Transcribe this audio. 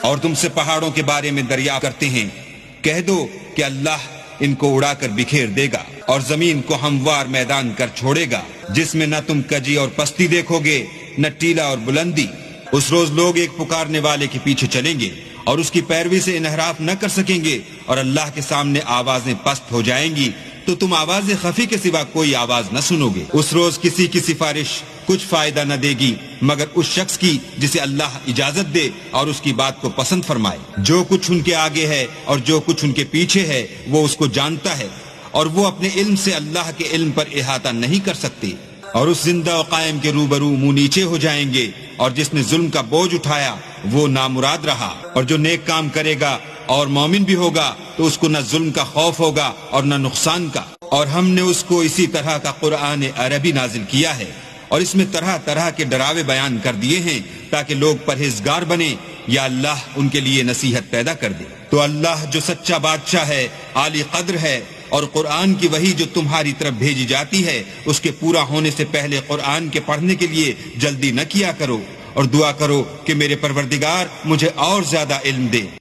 اور تم سے پہاڑوں کے بارے میں دریافت کرتے ہیں، کہہ دو کہ اللہ ان کو اڑا کر بکھیر دے گا اور زمین کو ہموار میدان کر چھوڑے گا جس میں نہ تم کجی اور پستی دیکھو گے نہ ٹیلا اور بلندی۔ اس روز لوگ ایک پکارنے والے کے پیچھے چلیں گے اور اس کی پیروی سے انحراف نہ کر سکیں گے، اور اللہ کے سامنے آوازیں پست ہو جائیں گی تو تم آواز خفی کے سوا کوئی آواز نہ سنو گے۔ اس روز کسی کی سفارش کچھ فائدہ نہ دے گی مگر اس شخص کی جسے اللہ اجازت دے اور اس کی بات کو پسند فرمائے۔ جو کچھ ان کے آگے ہے اور جو کچھ ان کے پیچھے ہے وہ اس کو جانتا ہے، اور وہ اپنے علم سے اللہ کے علم پر احاطہ نہیں کر سکتے۔ اور اس زندہ و قائم کے روبرو منہ نیچے ہو جائیں گے، اور جس نے ظلم کا بوجھ اٹھایا وہ نامراد رہا، اور جو نیک کام کرے گا اور مومن بھی ہوگا تو اس کو نہ ظلم کا خوف ہوگا اور نہ نقصان کا۔ اور ہم نے اس کو اسی طرح کا قرآن عربی نازل کیا ہے، اور اس میں طرح طرح کے ڈراوے بیان کر دیے ہیں تاکہ لوگ پرہیزگار بنیں یا اللہ ان کے لیے نصیحت پیدا کر دے۔ تو اللہ جو سچا بادشاہ ہے، عالی قدر ہے، اور قرآن کی وحی جو تمہاری طرف بھیجی جاتی ہے اس کے پورا ہونے سے پہلے قرآن کے پڑھنے کے لیے جلدی نہ کیا کرو، اور دعا کرو کہ میرے پروردگار مجھے اور زیادہ علم دے۔